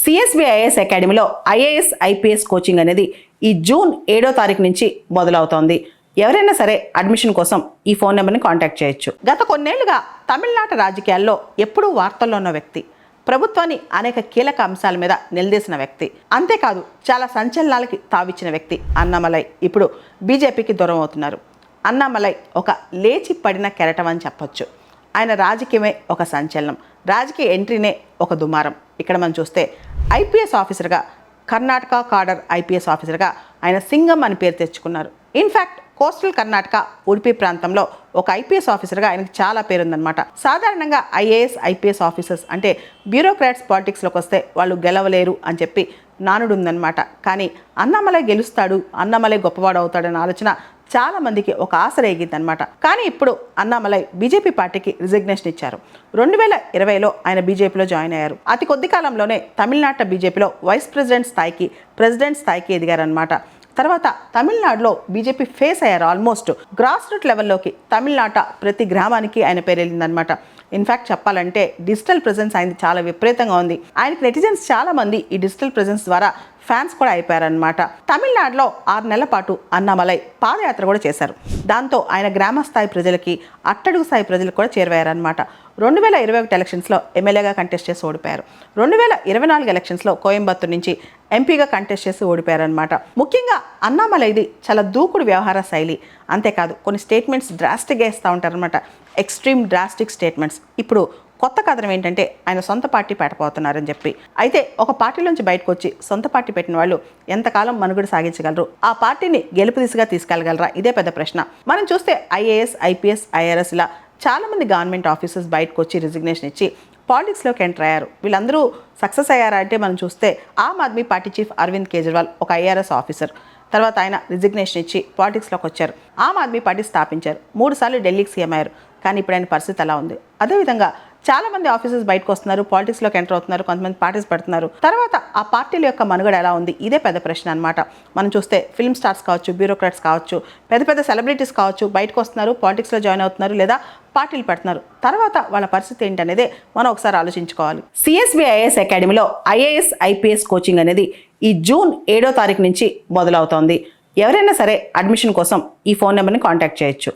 CSBIS అకాడమీలో IAS IPS coaching అనేది ఈ జూన్ 7వ తారీఖు నుంచి మొదలవుతోంది. ఎవరైనా సరే అడ్మిషన్ కోసం ఈ ఫోన్ నెంబర్ని కాంటాక్ట్ చేయొచ్చు. గత కొన్నేళ్లుగా తమిళనాడు రాజకీయాల్లో ఎప్పుడూ వార్తల్లో ఉన్న వ్యక్తి, ప్రభుత్వాన్ని అనేక కీలక అంశాల మీద నిలదీసిన వ్యక్తి, అంతేకాదు చాలా సంచలనాలకి తావిచ్చిన వ్యక్తి అన్నామలై ఇప్పుడు బీజేపీకి దూరం అవుతున్నారు. అన్నామలై ఒక లేచి పడిన కెరటం అని చెప్పొచ్చు. ఆయన రాజకీయమే ఒక సంచలనం, రాజకీయ ఎంట్రీనే ఒక దుమారం. ఇక్కడ మనం చూస్తే ఐపీఎస్ ఆఫీసర్గా, కర్ణాటక కాడర్ ఐపీఎస్ ఆఫీసర్గా ఆయన సింగం అని పేరు తెచ్చుకున్నారు. ఇన్ఫ్యాక్ట్ కోస్టల్ కర్ణాటక, ఉడిపి ప్రాంతంలో ఒక ఐపీఎస్ ఆఫీసర్గా ఆయనకు చాలా పేరుందనమాట. సాధారణంగా ఐఏఎస్ ఐపీఎస్ ఆఫీసర్స్ అంటే బ్యూరోక్రాట్స్ పాలిటిక్స్లోకి వస్తే వాళ్ళు గెలవలేరు అని చెప్పి నానుడు ఉందన్నమాట. కానీ అన్నామలై గెలుస్తాడు, అన్నామలై గొప్పవాడు అవుతాడన్న ఆలోచన చాలా మందికి ఒక ఆశ రేగిందనమాట. కానీ ఇప్పుడు అన్నామలై బీజేపీ పార్టీకి రిజిగ్నేషన్ ఇచ్చారు. 2020లో ఆయన బీజేపీలో జాయిన్ అయ్యారు. అతి కొద్ది కాలంలోనే తమిళనాట బీజేపీలో వైస్ ప్రెసిడెంట్ స్థాయికి, ప్రెసిడెంట్ స్థాయికి ఎదిగారనమాట. తర్వాత తమిళనాడులో బీజేపీ ఫేస్ అయ్యారు. ఆల్మోస్ట్ గ్రాస్ రూట్ లెవెల్లోకి తమిళనాట ప్రతి గ్రామానికి ఆయన పేరు వెళ్ళిందనమాట. ఇన్ఫ్యాక్ట్ చెప్పాలంటే డిజిటల్ ప్రెజెన్స్ ఆయనది చాలా విపరీతంగా ఉంది. ఆయనకి నెటిజన్స్ చాలా మంది ఈ డిజిటల్ ప్రెజెన్స్ ద్వారా ఫ్యాన్స్ కూడా అయిపోయారనమాట. తమిళనాడులో 6 నెలల పాటు అన్నామలై పాదయాత్ర కూడా చేశారు. దాంతో ఆయన గ్రామ స్థాయి ప్రజలకి, అట్టడుగు స్థాయి ప్రజలకు కూడా చేరువయ్యారనమాట. 2021 ఎలక్షన్స్లో ఎమ్మెల్యేగా కంటెస్ట్ చేసి ఓడిపోయారు. 2024 ఎలక్షన్స్లో కోయంబత్తూరు నుంచి ఎంపీగా కంటెస్ట్ చేసి ఓడిపోయారనమాట. ముఖ్యంగా అన్నామలైది చాలా దూకుడు వ్యవహార శైలి, అంతేకాదు కొన్ని స్టేట్మెంట్స్ డ్రాస్టిక్గా ఇస్తూ ఉంటారనమాట. Extreme drastic statements. ఇప్పుడు కొత్త కథనం ఏంటంటే ఆయన సొంత పార్టీ పెట్టబోతున్నారని చెప్పి. అయితే ఒక పార్టీలోంచి బయటకు వచ్చి సొంత పార్టీ పెట్టిన వాళ్ళు ఎంతకాలం మనుగడ సాగించగలరు? ఆ పార్టీని గెలుపు దిశగా తీసుకెళ్లగలరా? ఇదే పెద్ద ప్రశ్న. మనం చూస్తే ఐఏఎస్, ఐపీఎస్, ఐఆర్ఎస్ ఇలా చాలామంది గవర్నమెంట్ ఆఫీసర్స్ బయటకు వచ్చి రిజిగ్నేషన్ ఇచ్చి పాలిటిక్స్లోకి ఎంటర్ అయ్యారు. వీళ్ళందరూ సక్సెస్ అయ్యారా అంటే మనం చూస్తే ఆమ్ ఆద్మీ పార్టీ చీఫ్ అరవింద్ కేజ్రీవాల్ ఒక ఐఆర్ఎస్ ఆఫీసర్. తర్వాత ఆయన రిజిగ్నేషన్ ఇచ్చి పాలిటిక్స్లోకి వచ్చారు. ఆమ్ ఆద్మీ పార్టీ స్థాపించారు. 3 సార్లు ఢిల్లీకి సీఎం అయ్యారు. కానీ ఇప్పుడు ఆయన పరిస్థితి ఎలా ఉంది? అదేవిధంగా చాలా మంది ఆఫీసర్స్ బయటకు వస్తున్నారు, పాలిటిక్స్లోకి ఎంటర్ అవుతున్నారు, కొంతమంది పార్టీస్ పెడుతున్నారు. తర్వాత ఆ పార్టీల యొక్క మనుగడ ఎలా ఉంది? ఇదే పెద్ద ప్రశ్న అనమాట. మనం చూస్తే ఫిల్మ్ స్టార్స్ కావచ్చు, బ్యూరోక్రాట్స్ కావచ్చు, పెద్ద పెద్ద సెలబ్రిటీస్ కావచ్చు, బయటకు వస్తున్నారు, పాలిటిక్స్లో జాయిన్ అవుతున్నారు లేదా పార్టీలు పెడుతున్నారు. తర్వాత వాళ్ళ పరిస్థితి ఏంటనేదే మనం ఒకసారి ఆలోచించుకోవాలి. సిఎస్బిఐఎస్ అకాడమీలో ఐఏఎస్ ఐపీఎస్ కోచింగ్ అనేది ఈ జూన్ 7వ తారీఖు నుంచి మొదలవుతోంది. ఎవరైనా సరే అడ్మిషన్ కోసం ఈ ఫోన్ నెంబర్ని కాంటాక్ట్ చేయొచ్చు.